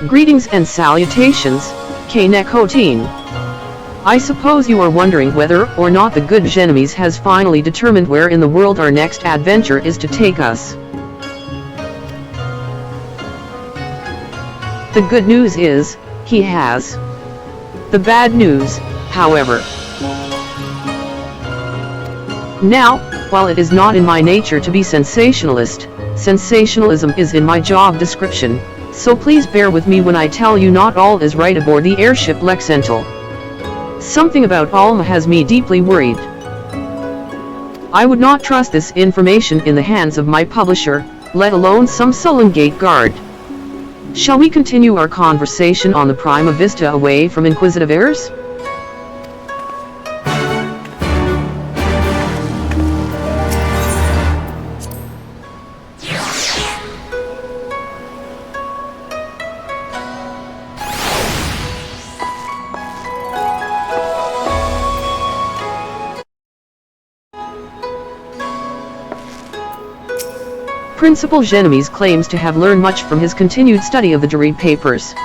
Greetings and salutations, Kaneko-teen. I suppose you are wondering whether or not the good Jenomis has finally determined where in the world our next adventure is to take us. The good news is, he has. The bad news, however. Now, while it is not in my nature to be sensationalist, sensationalism is in my job description, so please bear with me when I tell you not all is right aboard the airship Lexentale. Something about Alma has me deeply worried. I would not trust this information in the hands of my publisher, let alone some sullen gate guard. Shall we continue our conversation on the Prima Vista away from inquisitive heirs? Principal Jenomis claims to have learned much from his continued study of the Durai Papers.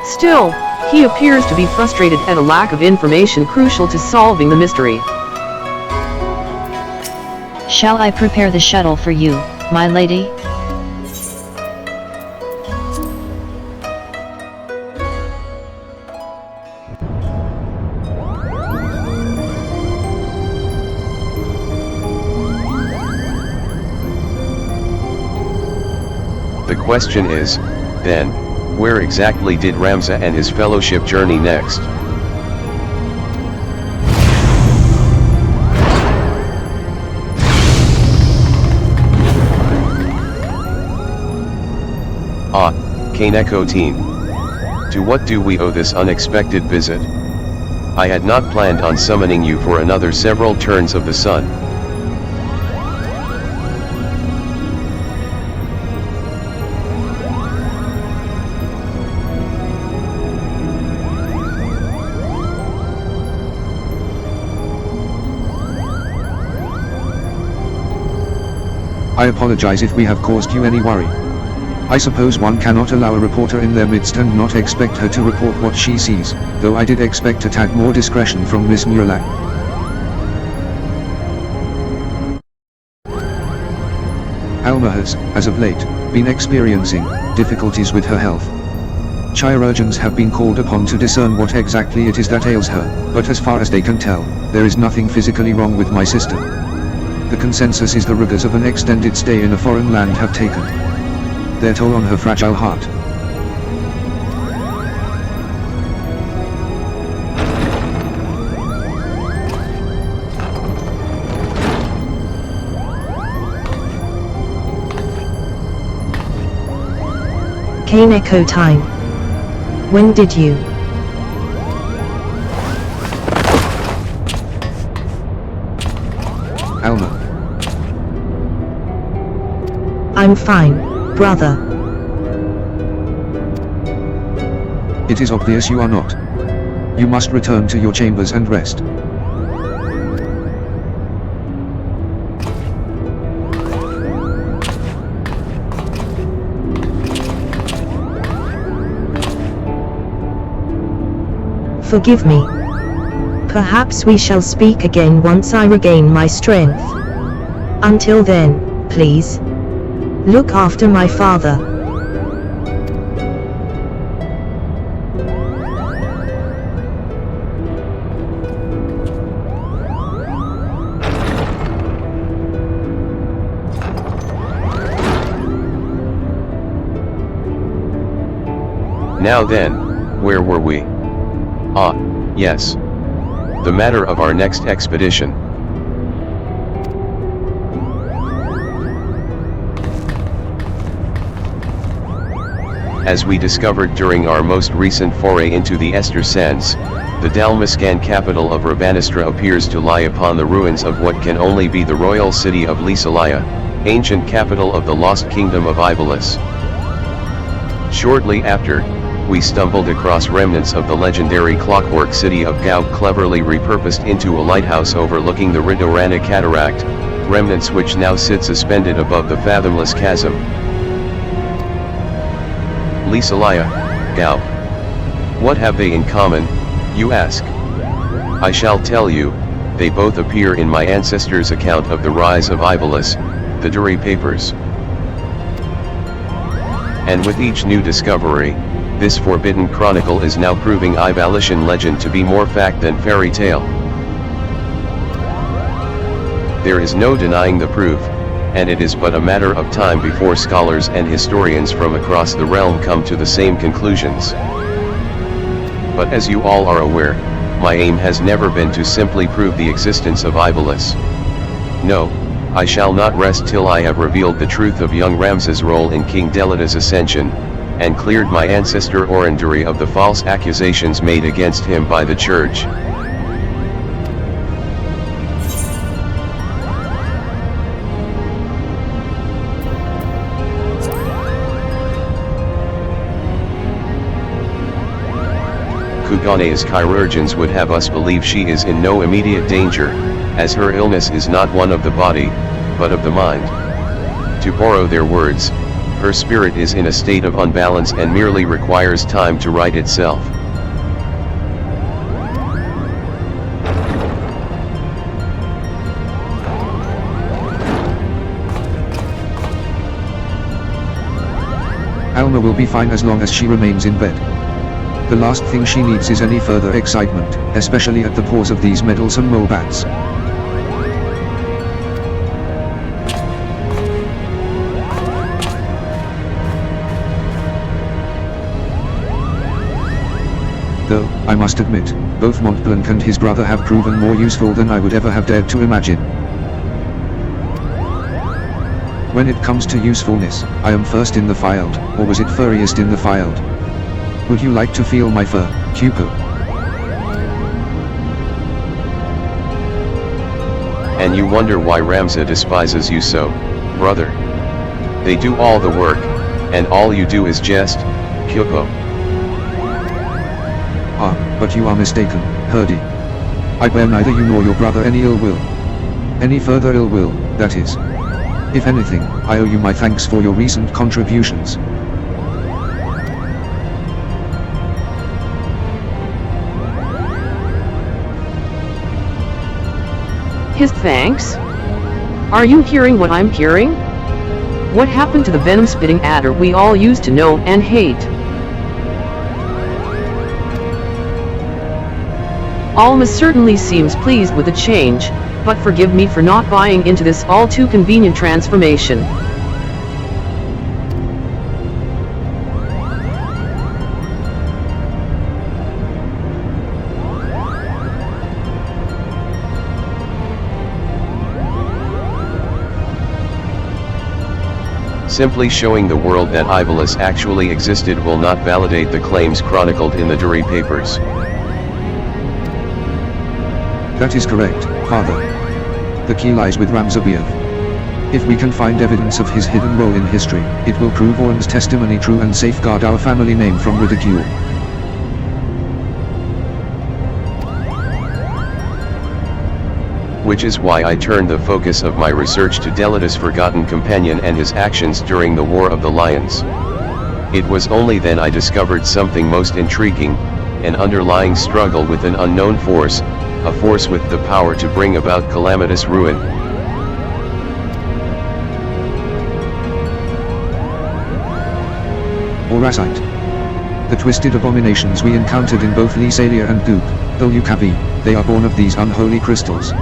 Still, he appears to be frustrated at a lack of information crucial to solving the mystery. Shall I prepare the shuttle for you, my lady? The question is, then, where exactly did Ramza and his fellowship journey next? Kaneko-teen. To what do we owe this unexpected visit? I had not planned on summoning you for another several turns of the sun. I apologize if we have caused you any worry. I suppose one cannot allow a reporter in their midst and not expect her to report what she sees, though I did expect a tad more discretion from Miss Muralak. Alma has, as of late, been experiencing difficulties with her health. Chirurgeons have been called upon to discern what exactly it is that ails her, but as far as they can tell, there is nothing physically wrong with my sister. The consensus is the rigors of an extended stay in a foreign land have taken their toll on her fragile heart. Kaneko time. When did you? Alma. I'm fine, brother. It is obvious you are not. You must return to your chambers and rest. Forgive me. Perhaps we shall speak again once I regain my strength. Until then, please, look after my father. Now then, where were we? Ah, yes. The matter of our next expedition. As we discovered during our most recent foray into the Ester Sands, the Dalmascan capital of Rabanastra appears to lie upon the ruins of what can only be the royal city of Lysalaya, ancient capital of the lost kingdom of Ivalice. Shortly after, we stumbled across remnants of the legendary clockwork city of Gao, cleverly repurposed into a lighthouse overlooking the Ridorana cataract, remnants which now sit suspended above the fathomless chasm. Lysalaya, Gao. What have they in common, you ask? I shall tell you, they both appear in my ancestors' account of the rise of Ivalice, the Durai Papers. And with each new discovery, this forbidden chronicle is now proving Ivalician legend to be more fact than fairy tale. There is no denying the proof, and it is but a matter of time before scholars and historians from across the realm come to the same conclusions. But as you all are aware, my aim has never been to simply prove the existence of Ivalice. No, I shall not rest till I have revealed the truth of young Ramza's role in King Delita's ascension, and cleared my ancestor Orunduri of the false accusations made against him by the Church. Kugane's chirurgeons would have us believe she is in no immediate danger, as her illness is not one of the body, but of the mind. To borrow their words, her spirit is in a state of unbalance and merely requires time to right itself. Alma will be fine as long as she remains in bed. The last thing she needs is any further excitement, especially at the paws of these meddlesome mole bats. Though, I must admit, both Montblanc and his brother have proven more useful than I would ever have dared to imagine. When it comes to usefulness, I am first in the filed, or was it furriest in the filed? Would you like to feel my fur, Cupo? And you wonder why Ramza despises you so, brother. They do all the work, and all you do is jest, Cupo. Ah, but you are mistaken, Herdy. I bear neither you nor your brother any ill will. Any further ill will, that is. If anything, I owe you my thanks for your recent contributions. His thanks? Are you hearing what I'm hearing? What happened to the venom-spitting adder we all used to know and hate? Alma certainly seems pleased with the change, but forgive me for not buying into this all-too-convenient transformation. Simply showing the world that Ivalice actually existed will not validate the claims chronicled in the Durai Papers. That is correct, Father. The key lies with Ramza Beoulve. If we can find evidence of his hidden role in history, it will prove Orm's testimony true and safeguard our family name from ridicule. Which is why I turned the focus of my research to Delita's forgotten companion and his actions during the War of the Lions. It was only then I discovered something most intriguing, an underlying struggle with an unknown force, a force with the power to bring about calamitous ruin. Auracite. The twisted abominations we encountered in both Lysalia and Goop, Ulukavy, they are born of these unholy crystals.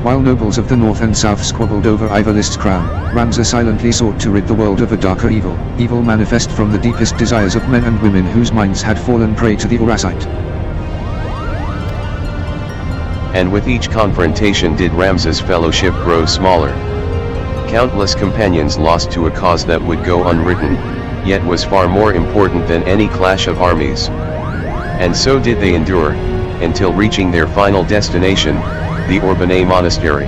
While nobles of the north and south squabbled over Ivalice's crown, Ramza silently sought to rid the world of a darker evil, evil manifest from the deepest desires of men and women whose minds had fallen prey to the auracite. And with each confrontation did Ramza's fellowship grow smaller. Countless companions lost to a cause that would go unwritten, yet was far more important than any clash of armies. And so did they endure, until reaching their final destination, the Orbonne Monastery.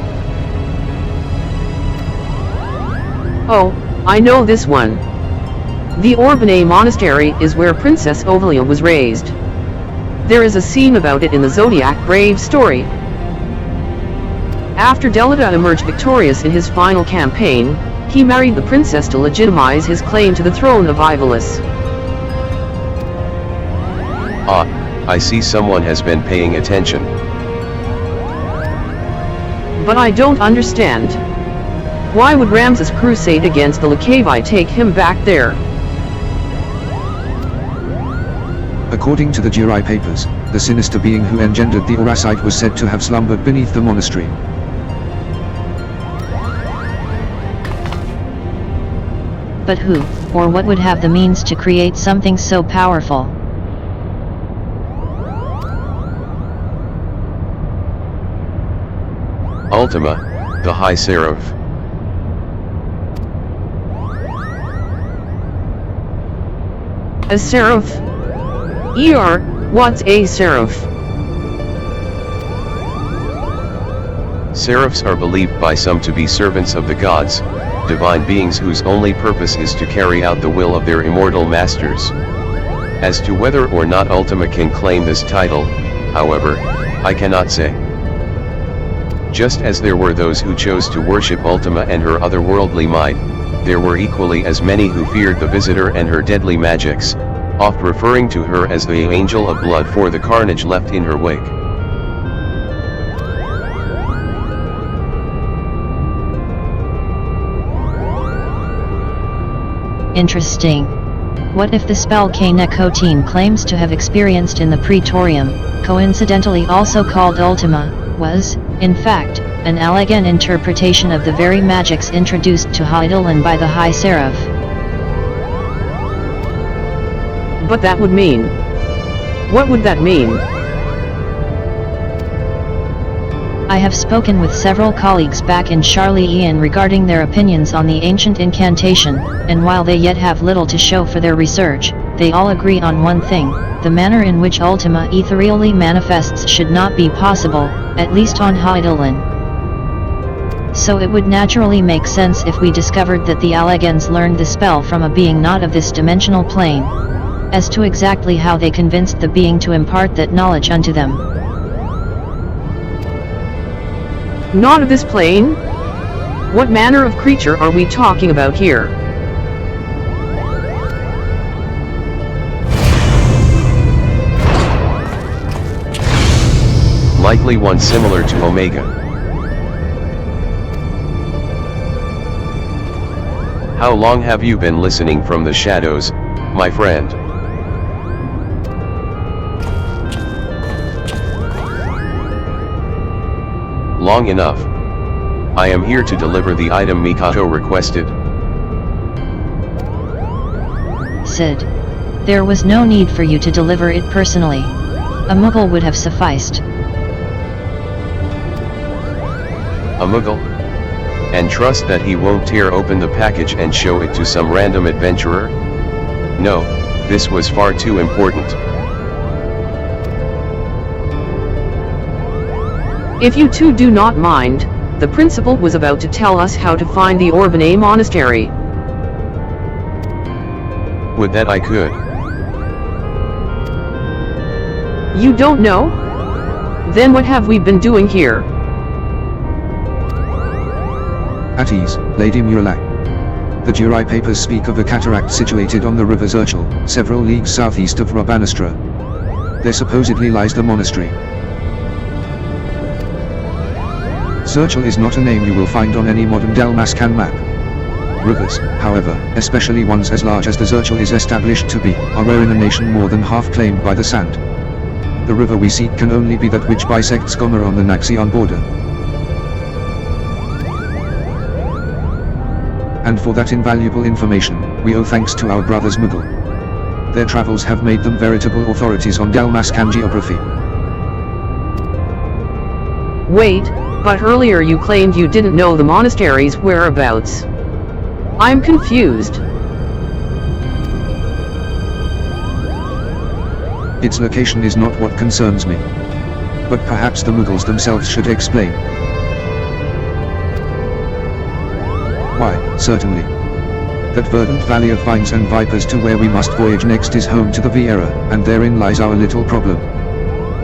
Oh, I know this one. The Orbonne Monastery is where Princess Ovalia was raised. There is a scene about it in the Zodiac Brave story. After Delita emerged victorious in his final campaign, he married the princess to legitimize his claim to the throne of Ivalice. Ah, I see someone has been paying attention. But I don't understand. Why would Ramza's crusade against the Lexentale take him back there? According to the Durai Papers, the sinister being who engendered the auracite was said to have slumbered beneath the monastery. But who, or what would have the means to create something so powerful? Ultima, the High Seraph. A seraph? What's a seraph? Seraphs are believed by some to be servants of the gods, divine beings whose only purpose is to carry out the will of their immortal masters. As to whether or not Ultima can claim this title, however, I cannot say. Just as there were those who chose to worship Ultima and her otherworldly might, there were equally as many who feared the visitor and her deadly magics, oft referring to her as the angel of blood for the carnage left in her wake. Interesting. What if the spell Nekotine claims to have experienced in the Praetorium, coincidentally also called Ultima, was, in fact, an elegant interpretation of the very magics introduced to Hydaelyn by the High Seraph? But that would mean... What would that mean? I have spoken with several colleagues back in Charlie regarding their opinions on the ancient incantation, and while they yet have little to show for their research, they all agree on one thing: the manner in which Ultima ethereally manifests should not be possible, at least on Hydaelyn. So it would naturally make sense if we discovered that the Allegans learned the spell from a being not of this dimensional plane. As to exactly how they convinced the being to impart that knowledge unto them. Not of this plane? What manner of creature are we talking about here? Likely one similar to Omega. How long have you been listening from the shadows, my friend? Long enough. I am here to deliver the item Mikoto requested. Sid. There was no need for you to deliver it personally. A Mughal would have sufficed. A Mughal? And trust that he won't tear open the package and show it to some random adventurer? No, this was far too important. If you two do not mind, the principal was about to tell us how to find the Orbonne Monastery. Would that I could. You don't know? Then what have we been doing here? At ease, Lady Muralak. The Durai Papers speak of a cataract situated on the river Zerchel, several leagues southeast of Rabanastra. There supposedly lies the monastery. Zerchel is not a name you will find on any modern Dalmascan map. Rivers, however, especially ones as large as the Zerchel is established to be, are rare in a nation more than half claimed by the sand. The river we seek can only be that which bisects Gomer on the Naxian border. And for that invaluable information, we owe thanks to our brothers Mughal. Their travels have made them veritable authorities on Dalmascan geography. Wait, but earlier you claimed you didn't know the monastery's whereabouts. I'm confused. Its location is not what concerns me. But perhaps the Mughals themselves should explain. Why, certainly. That verdant valley of vines and vipers to where we must voyage next is home to the Viera, and therein lies our little problem.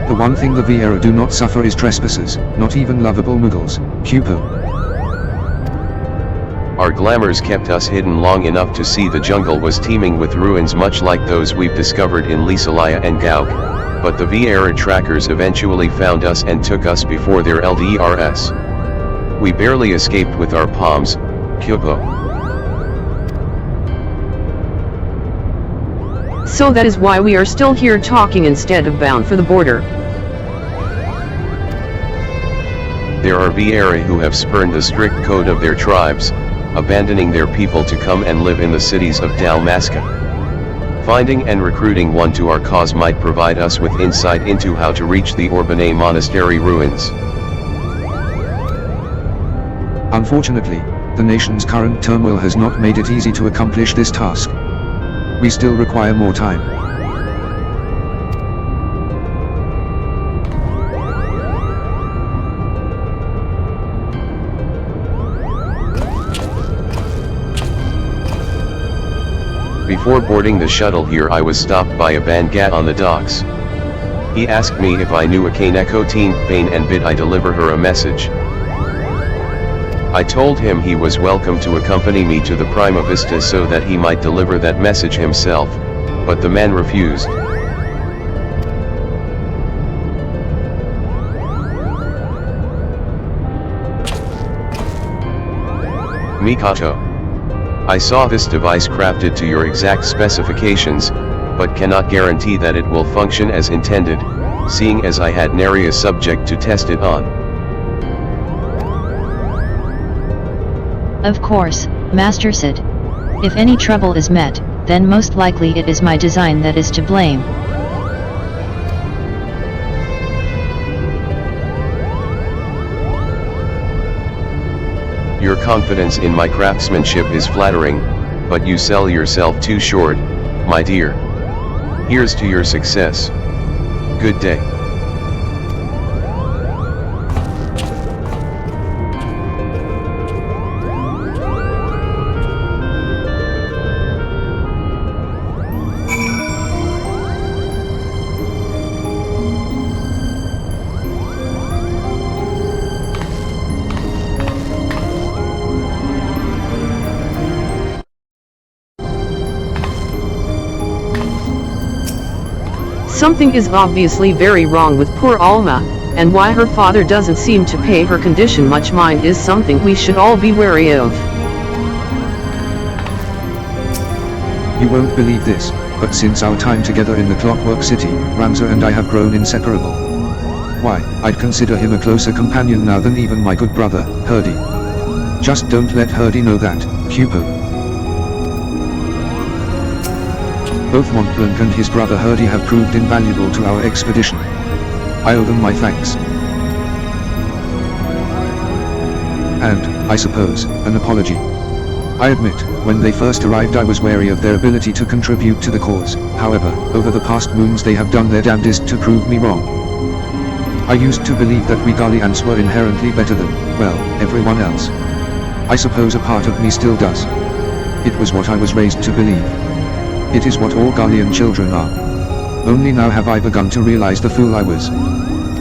The one thing the Viera do not suffer is trespassers, not even lovable Mughals. Cupo. Our glamours kept us hidden long enough to see the jungle was teeming with ruins much like those we've discovered in Lisalaya and Gauk, but the Vieira trackers eventually found us and took us before their LDRS. We barely escaped with our palms, Kyopo. So that is why we are still here talking instead of bound for the border. There are Vieira who have spurned the strict code of their tribes, abandoning their people to come and live in the cities of Dalmasca. Finding and recruiting one to our cause might provide us with insight into how to reach the Orbonne Monastery ruins. Unfortunately, the nation's current turmoil has not made it easy to accomplish this task. We still require more time. Before boarding the shuttle here I was stopped by a Bangat on the docks. He asked me if I knew a Kaneko teen Bane and bid I deliver her a message. I told him he was welcome to accompany me to the Prima Vista so that he might deliver that message himself, but the man refused. Mikato. I saw this device crafted to your exact specifications, but cannot guarantee that it will function as intended, seeing as I had nary a subject to test it on. Of course, Master Sid. If any trouble is met, then most likely it is my design that is to blame. Your confidence in my craftsmanship is flattering, but you sell yourself too short, my dear. Here's to your success. Good day. Something is obviously very wrong with poor Alma, and why her father doesn't seem to pay her condition much mind is something we should all be wary of. You won't believe this, but since our time together in the Clockwork City, Ramza and I have grown inseparable. Why, I'd consider him a closer companion now than even my good brother, Herdy. Just don't let Herdy know that, Cupo. Both Montblanc and his brother Herdy have proved invaluable to our expedition. I owe them my thanks. And, I suppose, an apology. I admit, when they first arrived I was wary of their ability to contribute to the cause, however, over the past moons they have done their damnedest to prove me wrong. I used to believe that we Gallians were inherently better than, well, everyone else. I suppose a part of me still does. It was what I was raised to believe. It is what all Gallian children are. Only now have I begun to realize the fool I was.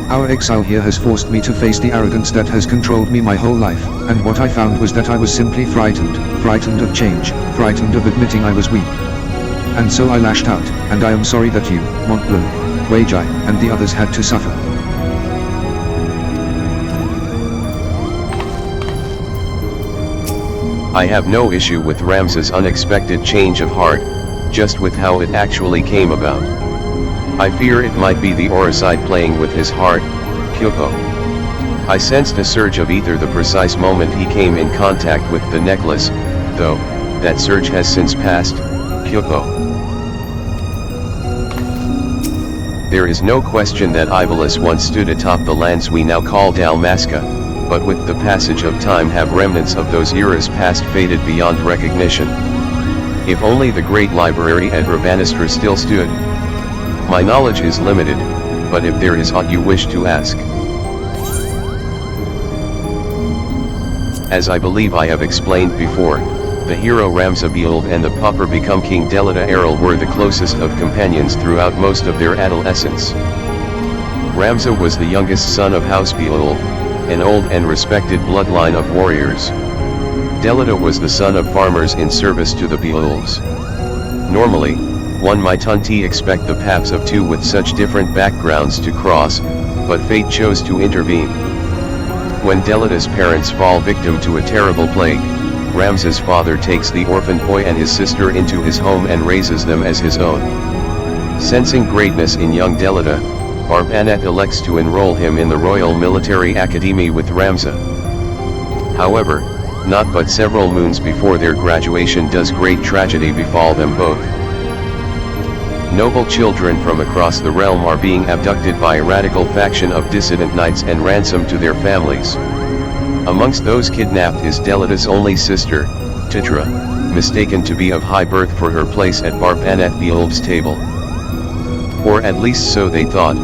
Our exile here has forced me to face the arrogance that has controlled me my whole life, and what I found was that I was simply frightened of change, frightened of admitting I was weak. And so I lashed out, and I am sorry that you, Montblanc, Weijai, and the others had to suffer. I have no issue with Ramza's unexpected change of heart, just with how it actually came about. I fear it might be the auracite playing with his heart, Kyopo. I sensed a surge of ether the precise moment he came in contact with the necklace, though, that surge has since passed, Kyopo. There is no question that Ivalice once stood atop the lands we now call Dalmasca, but with the passage of time have remnants of those eras past faded beyond recognition. If only the great library at Rabanastra still stood. My knowledge is limited, but if there is aught you wish to ask. As I believe I have explained before, the hero Ramza Beoulve and the pauper become King Delita Errol were the closest of companions throughout most of their adolescence. Ramza was the youngest son of House Beoulve, an old and respected bloodline of warriors. Delita was the son of farmers in service to the Beoulves. Normally, one might expect the paths of two with such different backgrounds to cross, but fate chose to intervene. When Delita's parents fall victim to a terrible plague, Ramza's father takes the orphan boy and his sister into his home and raises them as his own. Sensing greatness in young Delita, Barbanet elects to enroll him in the Royal Military Academy with Ramza. However, not but several moons before their graduation does great tragedy befall them both. Noble children from across the realm are being abducted by a radical faction of dissident knights and ransomed to their families. Amongst those kidnapped is Delita's only sister, Titra, mistaken to be of high birth for her place at Barbanet Beoulve's table. Or at least so they thought.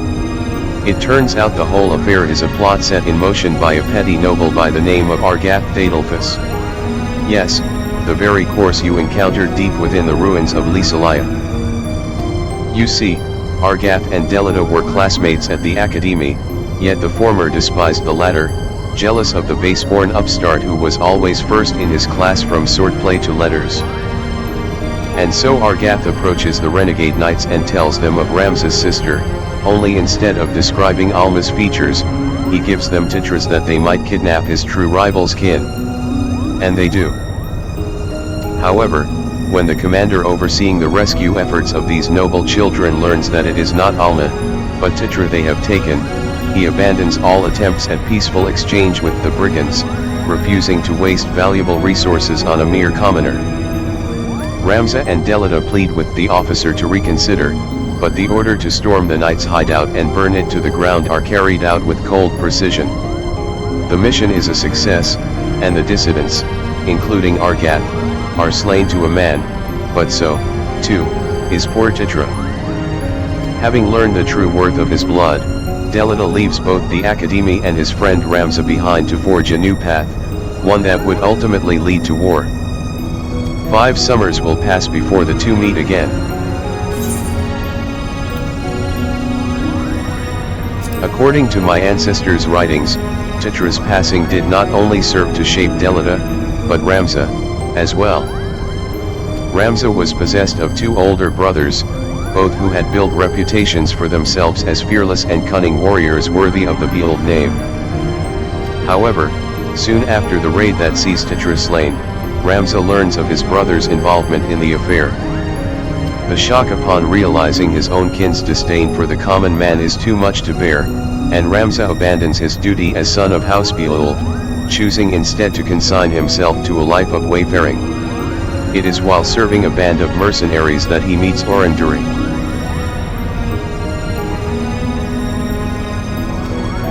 It turns out the whole affair is a plot set in motion by a petty noble by the name of Argath Thadalphus. Yes, the very course you encountered deep within the ruins of Lysalia. You see, Argath and Delita were classmates at the academy, yet the former despised the latter, jealous of the base-born upstart who was always first in his class from swordplay to letters. And so Argath approaches the renegade knights and tells them of Ramza's sister, only instead of describing Alma's features, he gives them Titra's that they might kidnap his true rival's kin. And they do. However, when the commander overseeing the rescue efforts of these noble children learns that it is not Alma, but Titra they have taken, he abandons all attempts at peaceful exchange with the brigands, refusing to waste valuable resources on a mere commoner. Ramza and Delita plead with the officer to reconsider, but the order to storm the knight's hideout and burn it to the ground are carried out with cold precision. The mission is a success, and the dissidents, including Argath, are slain to a man, but so, too, is poor Titra. Having learned the true worth of his blood, Delita leaves both the academy and his friend Ramza behind to forge a new path, one that would ultimately lead to war. 5 summers will pass before the two meet again. According to my ancestors' writings, Titra's passing did not only serve to shape Delita, but Ramza, as well. Ramza was possessed of 2 older brothers, both who had built reputations for themselves as fearless and cunning warriors worthy of the Beoulve name. However, soon after the raid that sees Titra slain, Ramza learns of his brother's involvement in the affair. The shock upon realizing his own kin's disdain for the common man is too much to bear, and Ramza abandons his duty as son of House Beoulve, choosing instead to consign himself to a life of wayfaring. It is while serving a band of mercenaries that he meets Ouranduri.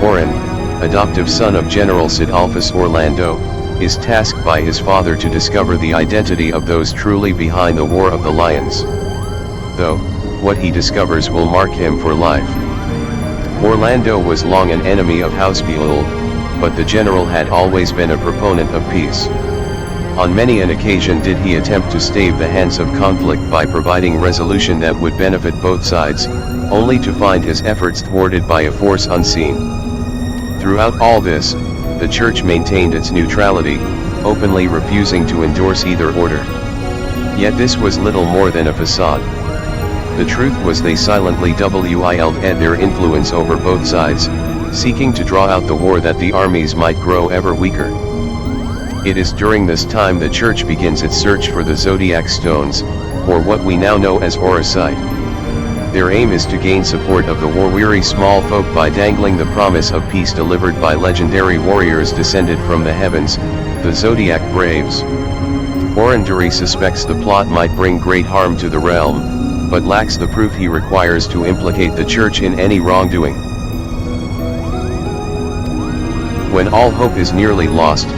Oren, adoptive son of General Sidolphus Orlando, is tasked by his father to discover the identity of those truly behind the War of the Lions. Though, what he discovers will mark him for life. Orlando was long an enemy of House Beoulve, but the general had always been a proponent of peace. On many an occasion did he attempt to stave the hands of conflict by providing resolution that would benefit both sides, only to find his efforts thwarted by a force unseen. Throughout all this, the church maintained its neutrality, openly refusing to endorse either order. Yet this was little more than a facade. The truth was they silently wielded their influence over both sides, seeking to draw out the war that the armies might grow ever weaker. It is during this time the church begins its search for the zodiac stones, or what we now know as auracite. Their aim is to gain support of the war-weary small folk by dangling the promise of peace delivered by legendary warriors descended from the heavens, the Zodiac Braves. Ouranduri suspects the plot might bring great harm to the realm, but lacks the proof he requires to implicate the church in any wrongdoing. When all hope is nearly lost,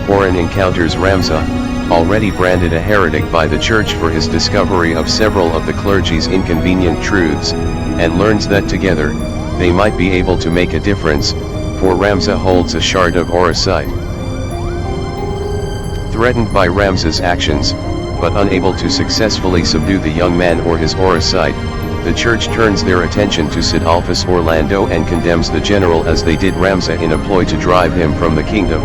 Oren encounters Ramza, already branded a heretic by the church for his discovery of several of the clergy's inconvenient truths, and learns that together, they might be able to make a difference, for Ramza holds a shard of auracite. Threatened by Ramza's actions, but unable to successfully subdue the young man or his auracite, the church turns their attention to Sidolphus Orlando and condemns the general as they did Ramza in a ploy to drive him from the kingdom.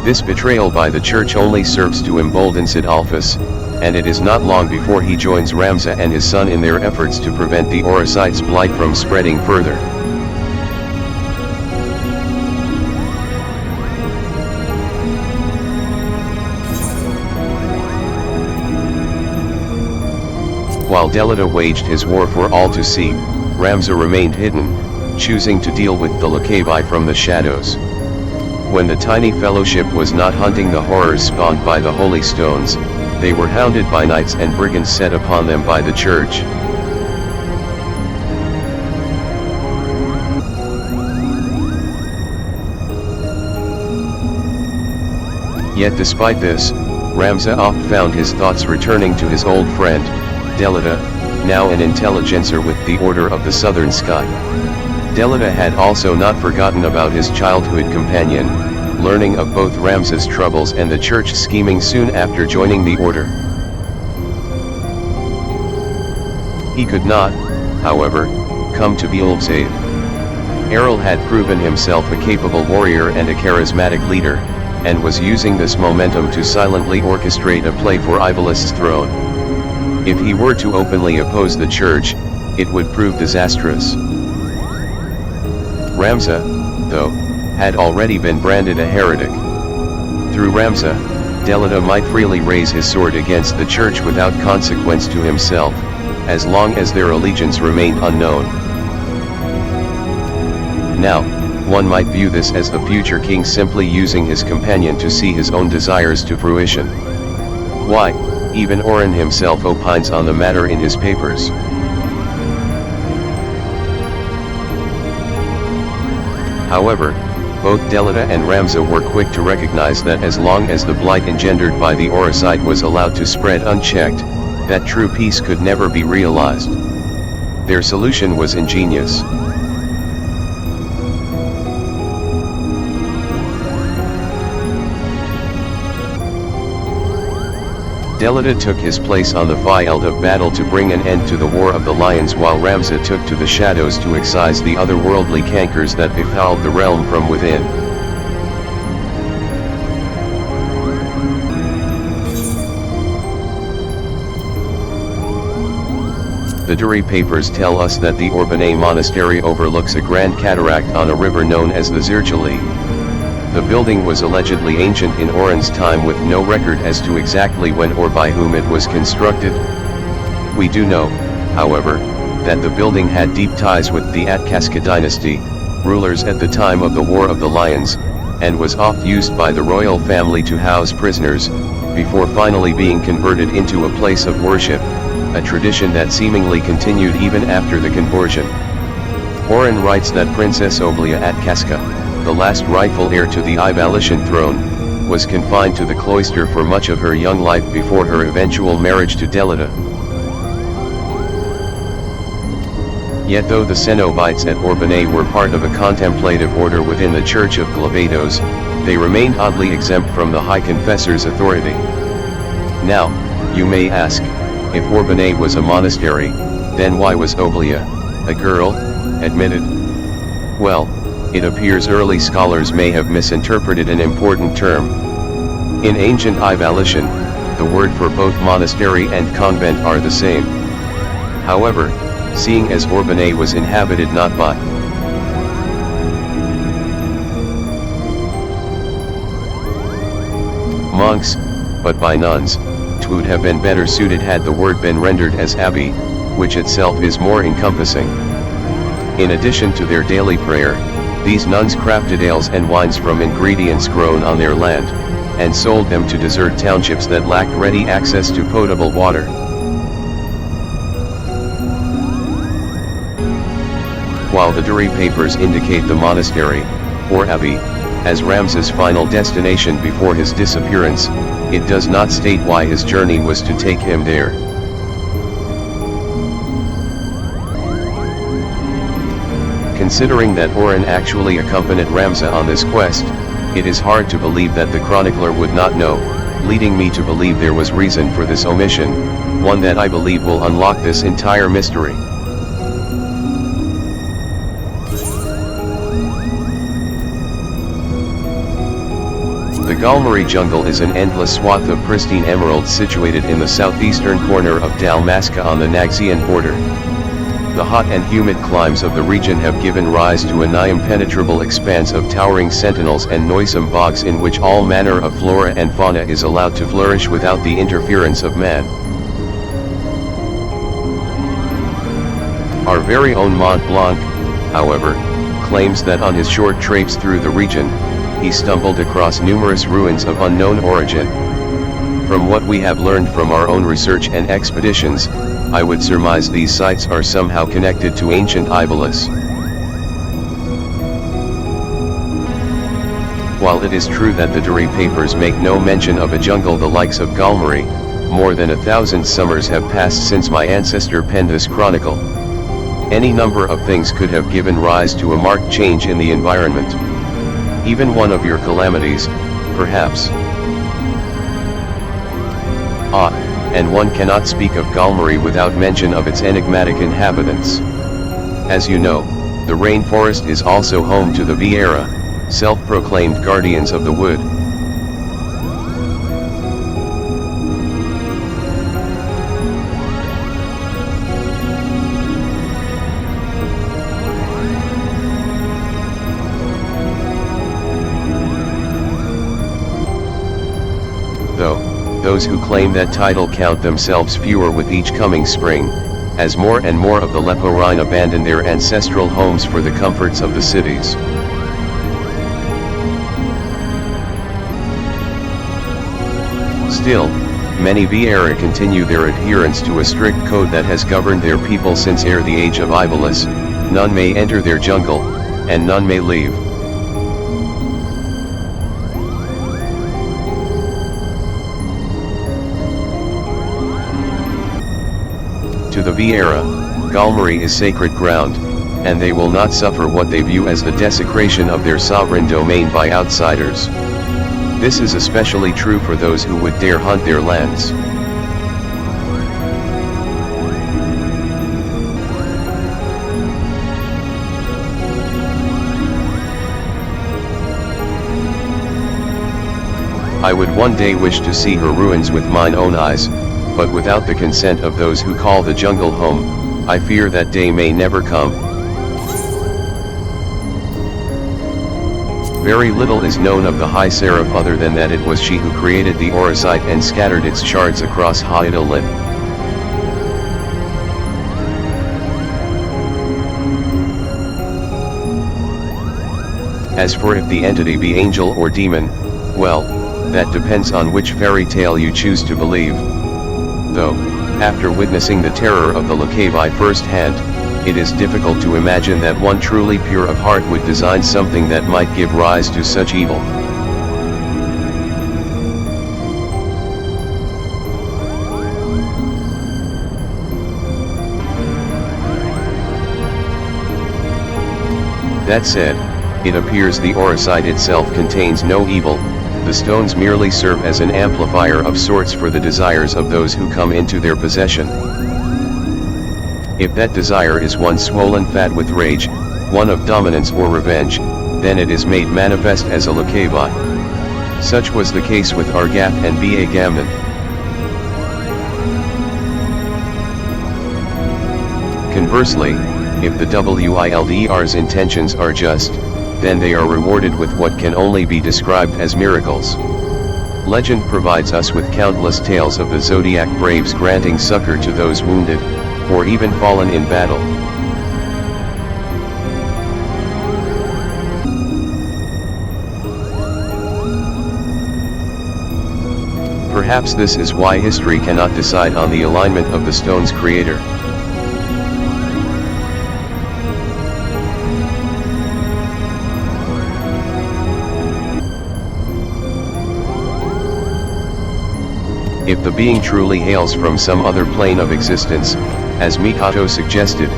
This betrayal by the church only serves to embolden Ivalice, and it is not long before he joins Ramza and his son in their efforts to prevent the auracite's blight from spreading further. While Delita waged his war for all to see, Ramza remained hidden, choosing to deal with the Lacavi from the shadows. When the tiny fellowship was not hunting the horrors spawned by the holy stones, they were hounded by knights and brigands set upon them by the church. Yet despite this, Ramza oft found his thoughts returning to his old friend, Delita, now an intelligencer with the Order of the Southern Sky. Delita had also not forgotten about his childhood companion, learning of both Ramza's troubles and the church scheming soon after joining the order. He could not, however, come to Beoulve's aid. Errol had proven himself a capable warrior and a charismatic leader, and was using this momentum to silently orchestrate a play for Ivalice's throne. If he were to openly oppose the church, it would prove disastrous. Ramza, though, had already been branded a heretic. Through Ramza, Delita might freely raise his sword against the church without consequence to himself, as long as their allegiance remained unknown. Now, one might view this as the future king simply using his companion to see his own desires to fruition. Why, even Oren himself opines on the matter in his papers. However, both Delita and Ramza were quick to recognize that as long as the blight engendered by the auracite was allowed to spread unchecked, that true peace could never be realized. Their solution was ingenious. Delita took his place on the field of battle to bring an end to the War of the Lions, while Ramza took to the shadows to excise the otherworldly cankers that befouled the realm from within. The Durai Papers tell us that the Orbonne Monastery overlooks a grand cataract on a river known as the Zirchali. The building was allegedly ancient in Oren's time, with no record as to exactly when or by whom it was constructed. We do know, however, that the building had deep ties with the Atkaska dynasty, rulers at the time of the War of the Lions, and was oft used by the royal family to house prisoners, before finally being converted into a place of worship, a tradition that seemingly continued even after the conversion. Oren writes that Princess Oblia Atkaska, the last rightful heir to the Ivalician throne, was confined to the cloister for much of her young life before her eventual marriage to Delita. Yet though the Cenobites at Orbonne were part of a contemplative order within the Church of Glavados, they remained oddly exempt from the High Confessor's authority. Now, you may ask, if Orbonne was a monastery, then why was Oblia, a girl, admitted? Well, it appears early scholars may have misinterpreted an important term. In ancient Ivalician, the word for both monastery and convent are the same. However, seeing as Orbonne was inhabited not by monks, but by nuns, it would have been better suited had the word been rendered as abbey, which itself is more encompassing. In addition to their daily prayer, these nuns crafted ales and wines from ingredients grown on their land, and sold them to desert townships that lacked ready access to potable water. While the Durai Papers indicate the monastery, or abbey, as Ramza's final destination before his disappearance, it does not state why his journey was to take him there. Considering that Oren actually accompanied Ramza on this quest, it is hard to believe that the chronicler would not know, leading me to believe there was reason for this omission, one that I believe will unlock this entire mystery. The Galmari Jungle is an endless swath of pristine emeralds situated in the southeastern corner of Dalmasca on the Naxian border. The hot and humid climes of the region have given rise to a nigh impenetrable expanse of towering sentinels and noisome bogs in which all manner of flora and fauna is allowed to flourish without the interference of man. Our very own Mont Blanc, however, claims that on his short traipse through the region, he stumbled across numerous ruins of unknown origin. From what we have learned from our own research and expeditions, I would surmise these sites are somehow connected to ancient Ivalice. While it is true that the Durai Papers make no mention of a jungle the likes of Galmari, more than 1,000 summers have passed since my ancestor penned this chronicle. Any number of things could have given rise to a marked change in the environment. Even one of your calamities, perhaps. And one cannot speak of Galmari without mention of its enigmatic inhabitants. As you know, the rainforest is also home to the Vieira, self-proclaimed guardians of the wood. Those who claim that title count themselves fewer with each coming spring, as more and more of the Leporine abandon their ancestral homes for the comforts of the cities. Still, many Vieira continue their adherence to a strict code that has governed their people since ere the age of Ivalice. None may enter their jungle, and none may leave. To the Vieira, Galmari is sacred ground, and they will not suffer what they view as the desecration of their sovereign domain by outsiders. This is especially true for those who would dare hunt their lands. I would one day wish to see her ruins with mine own eyes, but without the consent of those who call the jungle home, I fear that day may never come. Very little is known of the High Seraph other than that it was she who created the auracite and scattered its shards across Hydaelyn. As for if the entity be angel or demon, well, that depends on which fairy tale you choose to believe. Though, after witnessing the terror of the Locavi firsthand, it is difficult to imagine that one truly pure of heart would design something that might give rise to such evil. That said, it appears the auracite itself contains no evil. The stones merely serve as an amplifier of sorts for the desires of those who come into their possession. If that desire is one swollen fat with rage, one of dominance or revenge, then it is made manifest as a Locavi. Such was the case with Argath and Beogamnon. Conversely, if the Wildr's intentions are just, then they are rewarded with what can only be described as miracles. Legend provides us with countless tales of the Zodiac braves granting succor to those wounded, or even fallen in battle. Perhaps this is why history cannot decide on the alignment of the stone's creator. If the being truly hails from some other plane of existence, as Mikato suggested,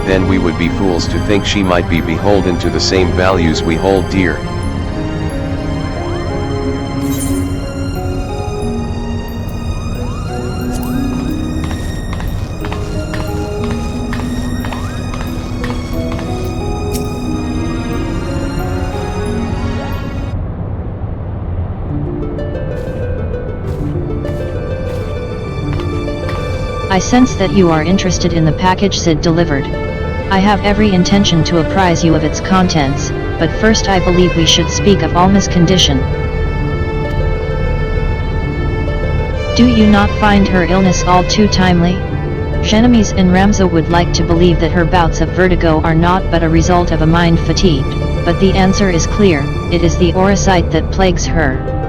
then we would be fools to think she might be beholden to the same values we hold dear. I sense that you are interested in the package Sid delivered. I have every intention to apprise you of its contents, but first I believe we should speak of Alma's condition. Do you not find her illness all too timely? Jenomis and Ramza would like to believe that her bouts of vertigo are not but a result of a mind fatigued, but the answer is clear, it is the auracite that plagues her.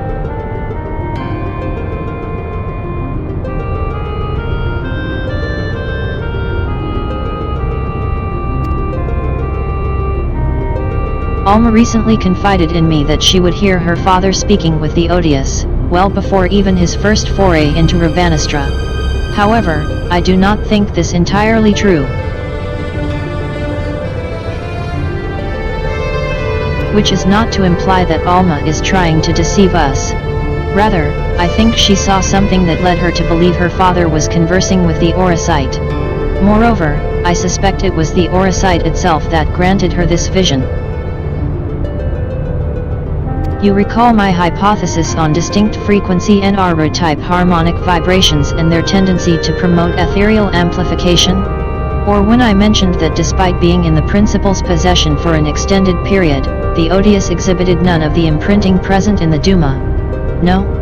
Alma recently confided in me that she would hear her father speaking with the odious, well before even his first foray into Rabanastra. However, I do not think this entirely true. Which is not to imply that Alma is trying to deceive us. Rather, I think she saw something that led her to believe her father was conversing with the auracite. Moreover, I suspect it was the auracite itself that granted her this vision. You recall my hypothesis on distinct frequency NR type harmonic vibrations and their tendency to promote ethereal amplification? Or when I mentioned that despite being in the principal's possession for an extended period, the odious exhibited none of the imprinting present in the Duma? No?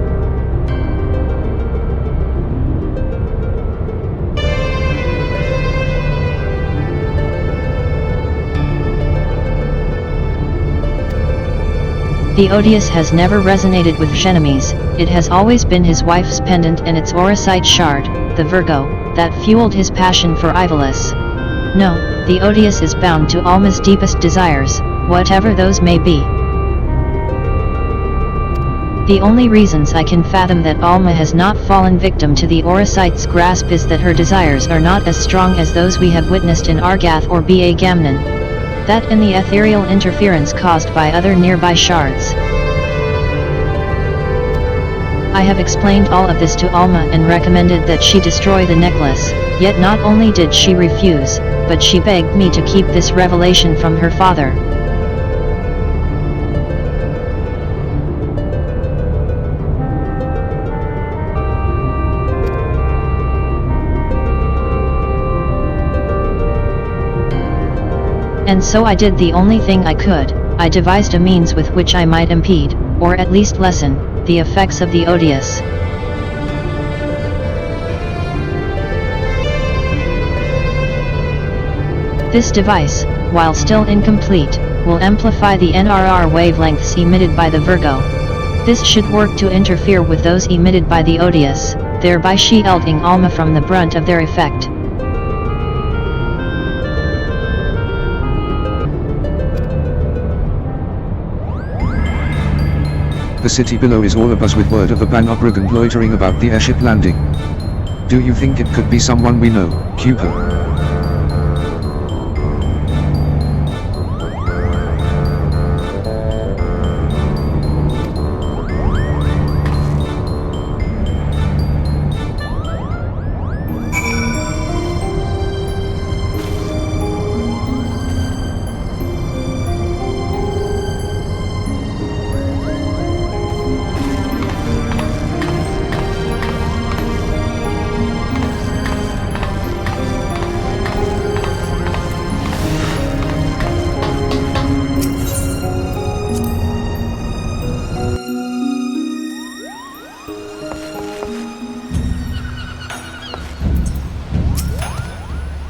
The odious has never resonated with Jenomis, it has always been his wife's pendant and its auracite shard, the Virgo, that fueled his passion for Ivalice. No, the odious is bound to Alma's deepest desires, whatever those may be. The only reasons I can fathom that Alma has not fallen victim to the auracite's grasp is that her desires are not as strong as those we have witnessed in Argath or Ba Gamnon. That and the ethereal interference caused by other nearby shards. I have explained all of this to Alma and recommended that she destroy the necklace, yet not only did she refuse, but she begged me to keep this revelation from her father. And so I did the only thing I could, I devised a means with which I might impede, or at least lessen, the effects of the odious. This device, while still incomplete, will amplify the NRR wavelengths emitted by the Virgo. This should work to interfere with those emitted by the odious, thereby shielding Alma from the brunt of their effect. The city below is all abuzz with word of a Banner-brigand loitering about the airship landing. Do you think it could be someone we know, Cupid?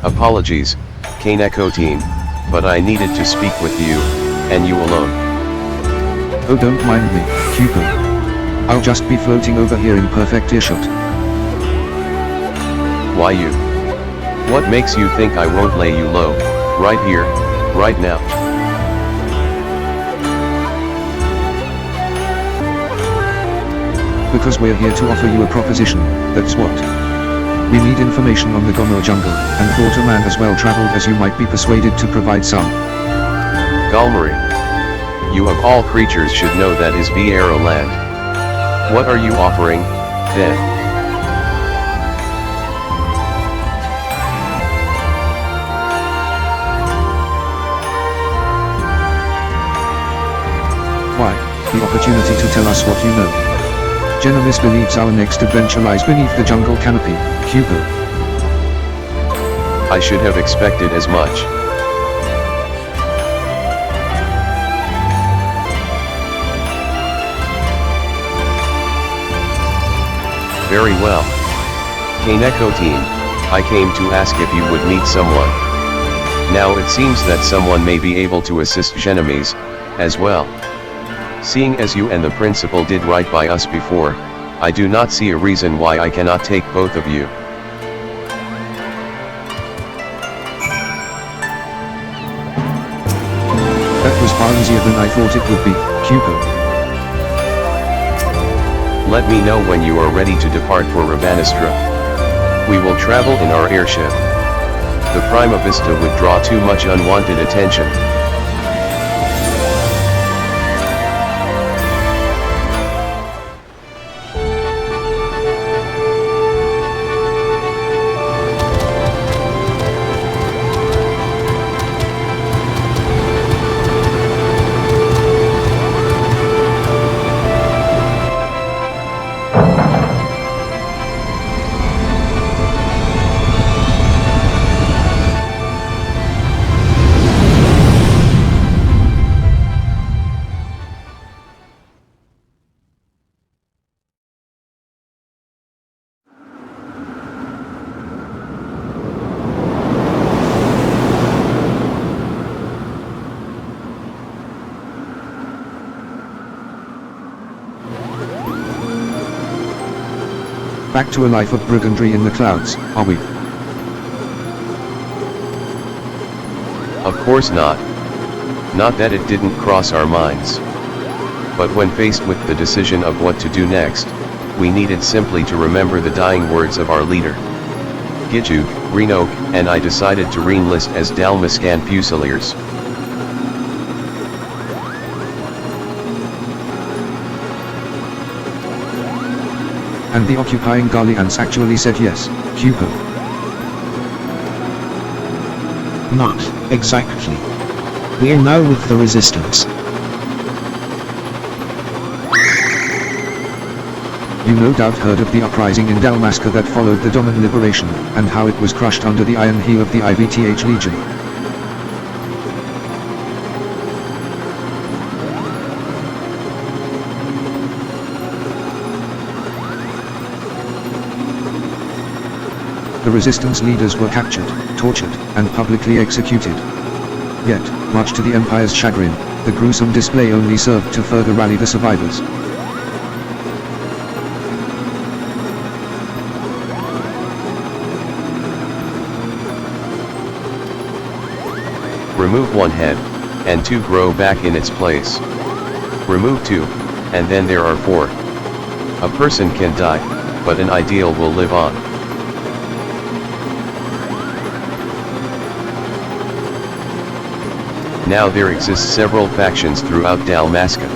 Apologies, Kaneko team, but I needed to speak with you, and you alone. Oh, don't mind me, Cupid. I'll just be floating over here in perfect earshot. Why you? What makes you think I won't lay you low, right here, right now? Because we're here to offer you a proposition, that's what. We need information on the Gomo jungle, and thought a man as well traveled as you might be persuaded to provide some. Galmari. You of all creatures should know that is Vieira land. What are you offering, then? Why, the opportunity to tell us what you know. Jenomis believes our next adventure lies beneath the jungle canopy, Cupid. I should have expected as much. Very well. Kaneko team, I came to ask if you would meet someone. Now it seems that someone may be able to assist Jenomis, as well. Seeing as you and the principal did right by us before, I do not see a reason why I cannot take both of you. That was far easier than I thought it would be, Cupo. Let me know when you are ready to depart for Rabanastra. We will travel in our airship. The Prima Vista would draw too much unwanted attention. Back to a life of brigandry in the clouds, are we? Of course not. Not that it didn't cross our minds. But when faced with the decision of what to do next, we needed simply to remember the dying words of our leader. Giju, Reno, and I decided to re-enlist as Dalmascan Fusiliers. And the occupying Garleans actually said yes, Cupo. Not exactly. We're now with the resistance. You no doubt heard of the uprising in Dalmasca that followed the Domin liberation, and how it was crushed under the iron heel of the IVTH Legion. The resistance leaders were captured, tortured, and publicly executed. Yet, much to the Empire's chagrin, the gruesome display only served to further rally the survivors. Remove one head, and two grow back in its place. Remove two, and then there are four. A person can die, but an ideal will live on. Now there exist several factions throughout Dalmasca.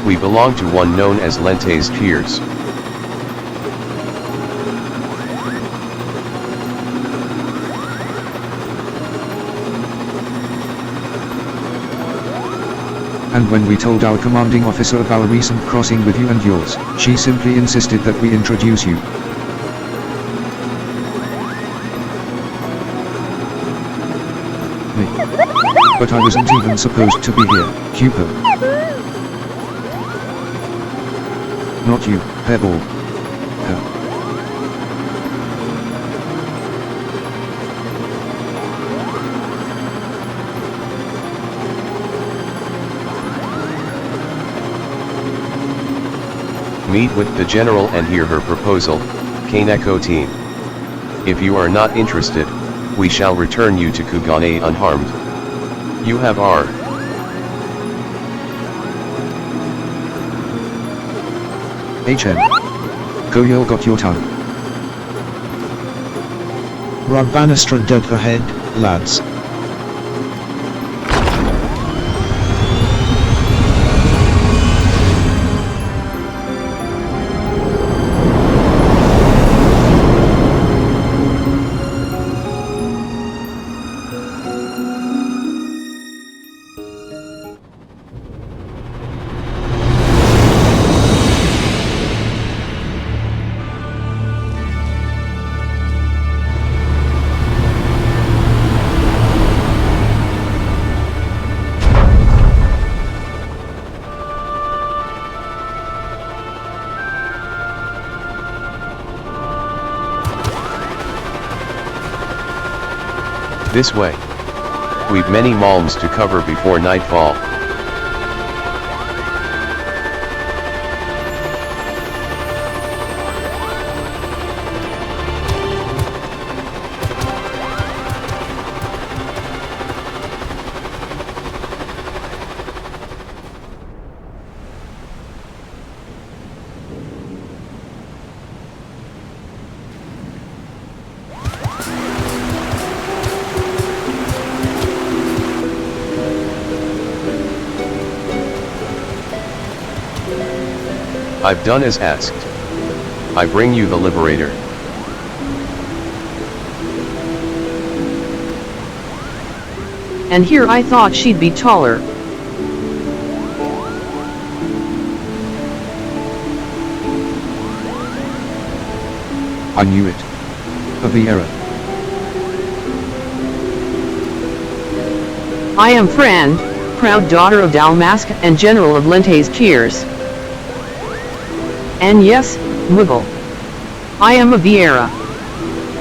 We belong to one known as Lente's Tears. And when we told our commanding officer of our recent crossing with you and yours, she simply insisted that we introduce you. But I wasn't even supposed to be here, Cupo. Not you, Hairball. Her. Meet with the general and hear her proposal, Kaneko team. If you are not interested, we shall return you to Kugane unharmed. You have our HM. Koyo got your tongue. Rabanastra dead ahead, lads. This way. We've many malms to cover before nightfall. I've done as asked. I bring you the Liberator. And here I thought she'd be taller. I knew it. A Viera. I am Fran, proud daughter of Dalmasca and General of Lente's Tears. And yes, Wiggle. I am a Viera.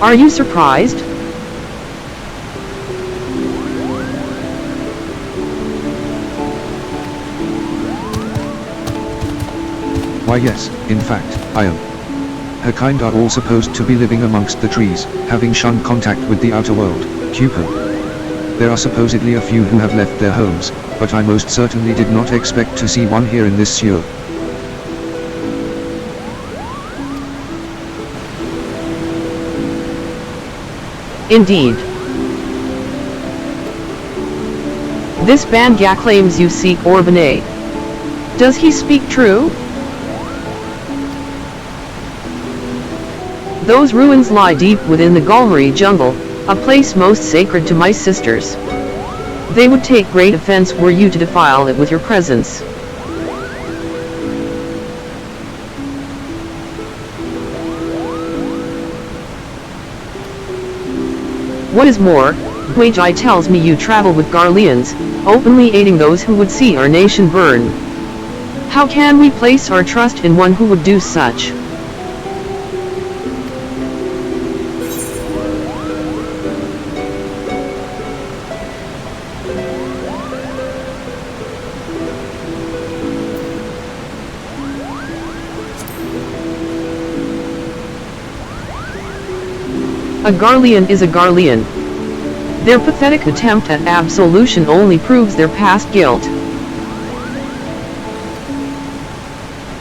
Are you surprised? Why yes, in fact, I am. Her kind are all supposed to be living amongst the trees, having shunned contact with the outer world, Cupo. There are supposedly a few who have left their homes, but I most certainly did not expect to see one here in this sewer. Indeed. This Banga claims you seek Orbonne. Does he speak true? Those ruins lie deep within the Gallery jungle, a place most sacred to my sisters. They would take great offense were you to defile it with your presence. What is more, Guijai tells me you travel with Garleans, openly aiding those who would see our nation burn. How can we place our trust in one who would do such? A Garlean is a Garlean. Their pathetic attempt at absolution only proves their past guilt.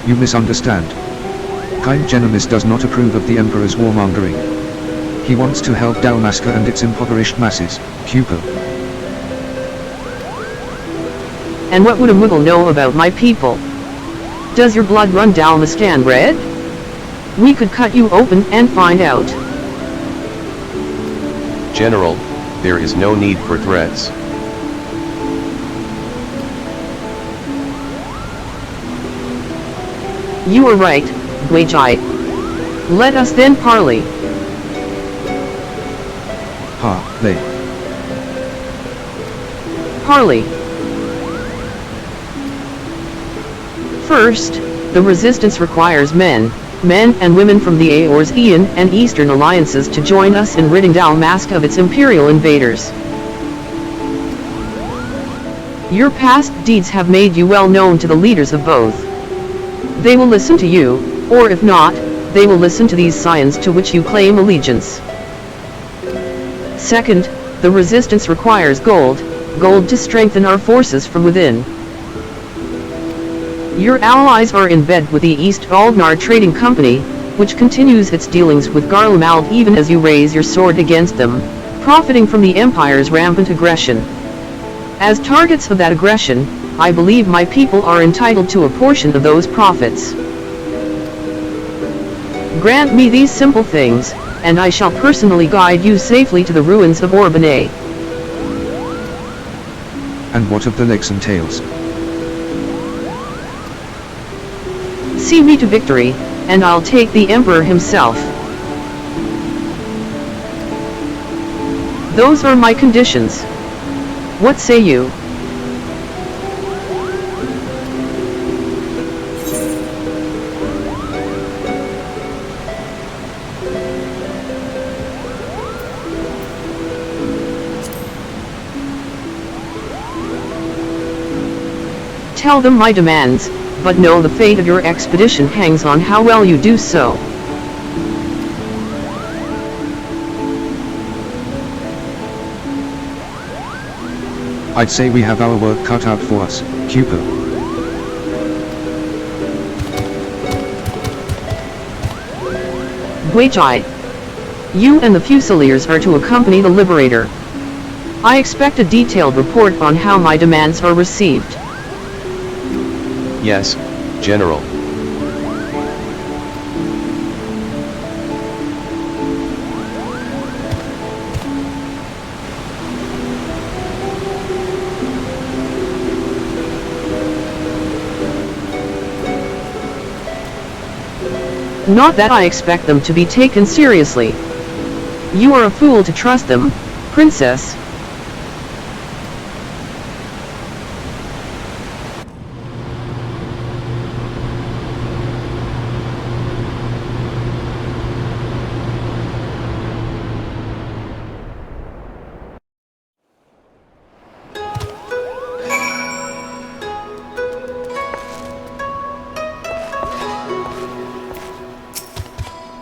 You misunderstand. Kind Jenomis does not approve of the Emperor's warmongering. He wants to help Dalmasca and its impoverished masses, Cupo. And what would a Mughal know about my people? Does your blood run Dalmascan red? We could cut you open and find out. General, there is no need for threats. You are right, Guijai. Let us then parley. Parley. Parley. First, the resistance requires men and women from the Eorzean and Eastern alliances to join us in ridding Dalmasca of its imperial invaders. Your past deeds have made you well known to the leaders of both. They will listen to you, or if not, they will listen to these scions to which you claim allegiance. Second, the resistance requires gold to strengthen our forces from within. Your allies are in bed with the East Aldnar Trading Company, which continues its dealings with Garlemald even as you raise your sword against them, profiting from the Empire's rampant aggression. As targets of that aggression, I believe my people are entitled to a portion of those profits. Grant me these simple things, and I shall personally guide you safely to the ruins of Orbonne. And what of the Lexentales? See me to victory, and I'll take the Emperor himself. Those are my conditions. What say you? Tell them my demands, but know the fate of your expedition hangs on how well you do so. I'd say we have our work cut out for us, Cupid. Guichai. You and the Fusiliers are to accompany the Liberator. I expect a detailed report on how my demands are received. Yes, General. Not that I expect them to be taken seriously. You are a fool to trust them, Princess.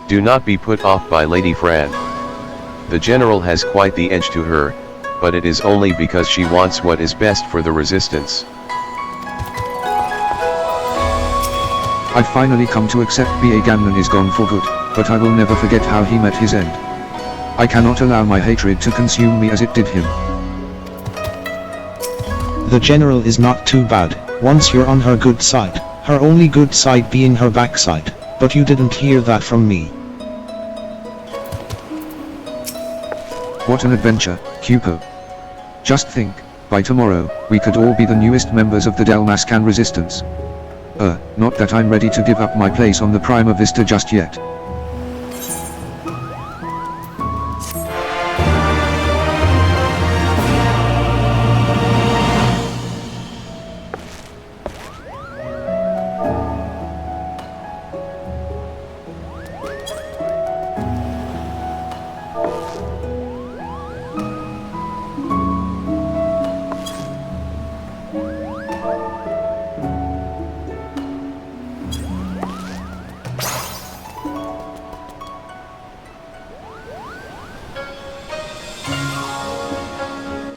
Do not be put off by Lady Fran. The General has quite the edge to her, but it is only because she wants what is best for the resistance. I've finally come to accept B.A. Gamnon is gone for good, but I will never forget how he met his end. I cannot allow my hatred to consume me as it did him. The General is not too bad, once you're on her good side, her only good side being her backside, but you didn't hear that from me. What an adventure, Cupo. Just think, by tomorrow, we could all be the newest members of the Dalmascan resistance. Not that I'm ready to give up my place on the Prima Vista just yet.